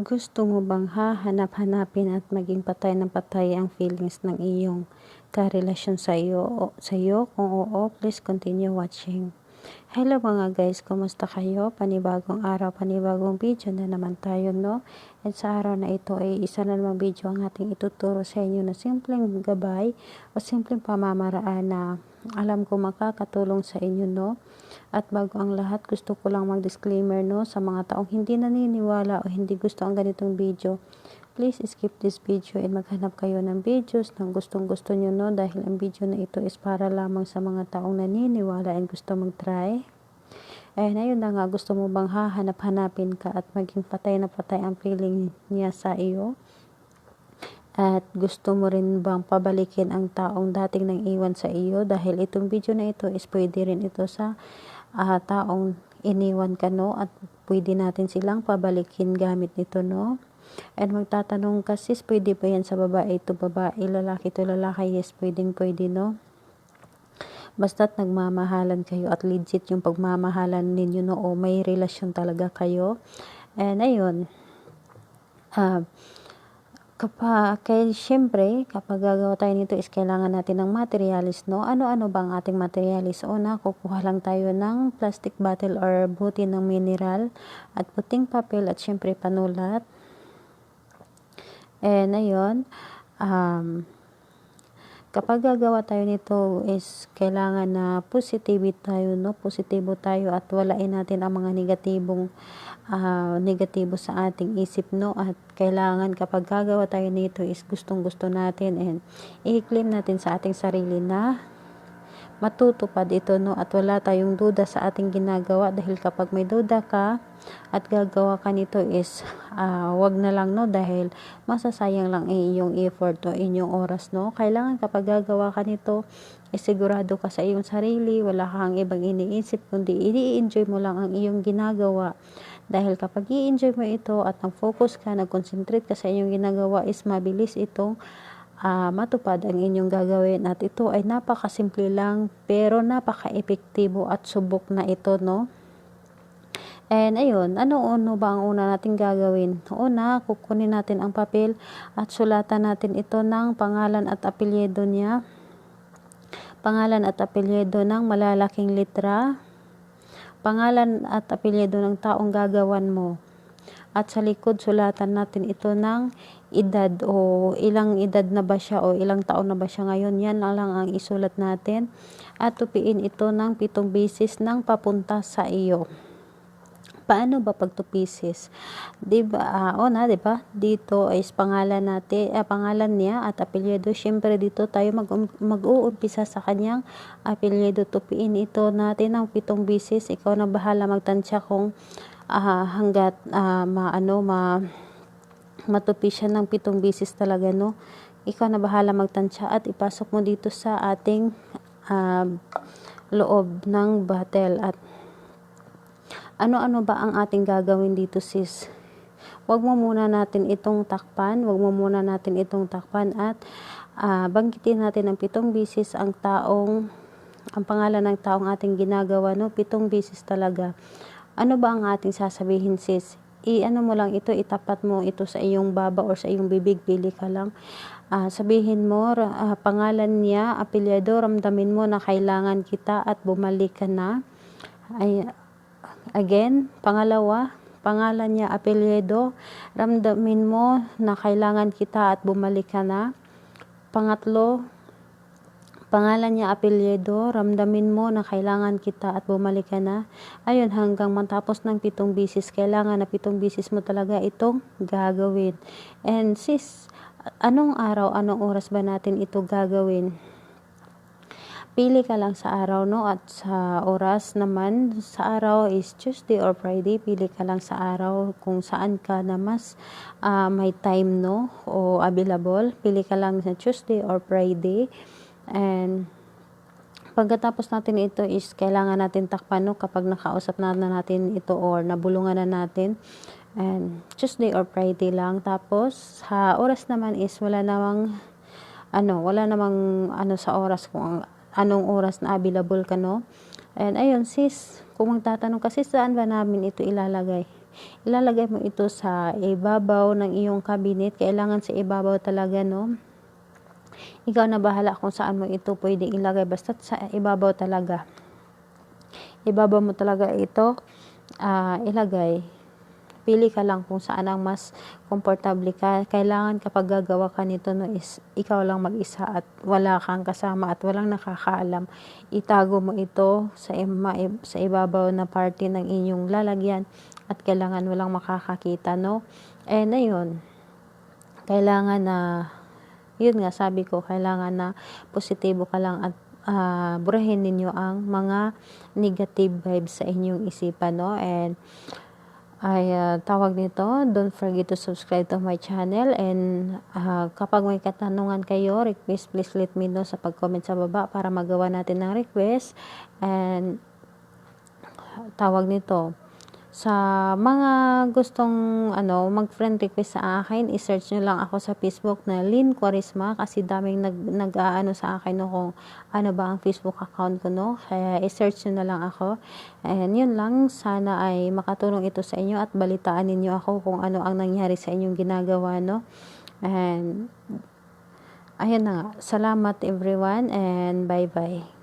Gusto mo bang hahanap-hanapin at maging patay ng patay ang feelings ng iyong karelasyon sa iyo? Kung oo, please continue watching. Hello mga guys, kumusta kayo? Panibagong araw, panibagong video na naman tayo, no? At sa araw na ito ay isa na namang video ang ating ituturo sa inyo na simpleng gabay o simpleng pamamaraan na alam ko makakatulong sa inyo, no? At bago ang lahat, gusto ko lang mag-disclaimer, no, sa mga taong hindi naniniwala o hindi gusto ang ganitong video. Please skip this video and maghanap kayo ng videos ng gustong-gusto nyo, no, dahil ang video na ito is para lamang sa mga taong naniniwala and gusto mag-try. Ayun na nga, gusto mo bang hahanap-hanapin ka at maging patay na patay ang feeling niya sa iyo? At gusto mo rin bang pabalikin ang taong dating nang iwan sa iyo? Dahil itong video na ito is pwede rin ito sa taong iniwan ka, no? At pwede natin silang pabalikin gamit nito, no? And magtatanong ka, sis, pwede ba yan sa babae ito, babae, lalaki ito, lalaki? Yes, pwede, no? Basta't nagmamahalan kayo at legit yung pagmamahalan ninyo, no? O may relasyon talaga kayo. And ayun, syempre, kapag gagawa tayo nito is kailangan natin ng materialis, no? Ano-ano bang ating materialis? Una, kukuha lang tayo ng plastic bottle or buti ng mineral at puting papel at syempre panulat. And ayun, kapag gagawa tayo nito is kailangan na positibo tayo at walain natin ang mga negatibo sa ating isip, no? At kailangan kapag gagawa tayo nito is gustong-gusto natin and i-claim natin sa ating sarili na matutupad ito, no? At wala tayong duda sa ating ginagawa, dahil kapag may duda ka at gagawa ka nito is wag na lang, no? Dahil masasayang lang iyong effort o inyong oras, no? Kailangan kapag gagawa ka nito is sigurado ka sa iyong sarili, wala kang ibang iniisip kundi i-enjoy mo lang ang iyong ginagawa. Dahil kapag i-enjoy mo ito at nag-focus ka, nag-concentrate ka sa iyong ginagawa is mabilis itong matupad ang inyong gagawin. At ito ay napakasimple lang pero napaka-epektibo at subok na ito, no? And ayun, ano ba ang una natin gagawin? Una, kukunin natin ang papel at sulatan natin ito ng pangalan at apelyido niya. Pangalan at apelyido ng malalaking letra. Pangalan at apelyido ng taong gagawan mo. At sa likod, sulatan natin ito ng edad o ilang edad na ba siya o ilang taon na ba siya ngayon. Yan lang ang isulat natin. At tupiin ito ng 7 beses ng papunta sa iyo. Paano ba pag 2 pieces? Diba? Diba? Dito is pangalan natin, pangalan niya at apelyido. Syempre dito tayo mag-uumpisa sa kanyang apelyido. Tupiin ito natin ng 7 beses. Ikaw na bahala magtansya kung hanggat matupi siya ng 7 beses talaga, no? Ikaw na bahala magtansya at ipasok mo dito sa ating loob ng bottle. At ano-ano ba ang ating gagawin dito, sis? Wag mo muna natin itong takpan at banggitin natin ng 7 beses ang pangalan ng taong ating ginagawa, no? 7 beses talaga. Ano ba ang ating sasabihin, sis? Ano mo lang ito, itapat mo ito sa iyong baba or sa iyong bibig, pili ka lang. Sabihin mo, pangalan niya, apelyido, ramdamin mo na kailangan kita at bumalik ka na. Again, pangalawa, pangalan niya, apelyido, ramdamin mo na kailangan kita at bumalik ka na. Pangatlo, pangalan niya, apelyido, ramdamin mo na kailangan kita at bumalik ka na. Ayun, hanggang matapos ng 7 beses, kailangan na 7 beses mo talaga itong gagawin. And sis, anong araw, anong oras ba natin ito gagawin? Pili ka lang sa araw, no? At sa oras naman, sa araw is Tuesday or Friday. Pili ka lang sa araw kung saan ka na mas may time, no? O available. Pili ka lang sa Tuesday or Friday. And pagkatapos natin ito is kailangan natin takpan, no? Kapag nakausap na natin ito or nabulungan na natin. And Tuesday or Friday lang. Tapos sa oras naman is wala namang sa oras kung anong oras na available ka, no? And ayun, sis, kung magtatanong ka, sis, saan ba namin ito ilalagay? ilalagay mo ito sa ibabaw ng iyong cabinet. Kailangan sa ibabaw talaga, no? Ikaw na bahala kung saan mo ito pwedeng ilagay, basta sa ibabaw talaga. Ibabaw mo talaga ito ilagay. Pili ka lang kung saan ang mas komportable ka. Kailangan kapag gagawa ka nito, no, is ikaw lang mag-isa at wala kang kasama at walang nakakaalam. Itago mo ito sa ibabaw na parte ng inyong lalagyan at kailangan walang makakakita, no? And ayun, kailangan na, yun nga sabi ko, kailangan na positibo ka lang at burahin ninyo ang mga negative vibes sa inyong isipan, no? And tawag nito, don't forget to subscribe to my channel, and kapag may katanungan kayo, request, please let me know sa pag-comment sa baba para magawa natin ng request. And tawag nito, sa mga gustong mag-friend request sa akin, i-search nyo lang ako sa Facebook na Lynn Quaresma, kasi daming nag-aano sa akin, no, kung ano ba ang Facebook account ko, no? Kaya i-search nyo na lang ako. And yun lang, sana ay makatulong ito sa inyo at balitaan ninyo ako kung ano ang nangyari sa inyong ginagawa, no? And ayun na nga. Salamat everyone, and bye-bye.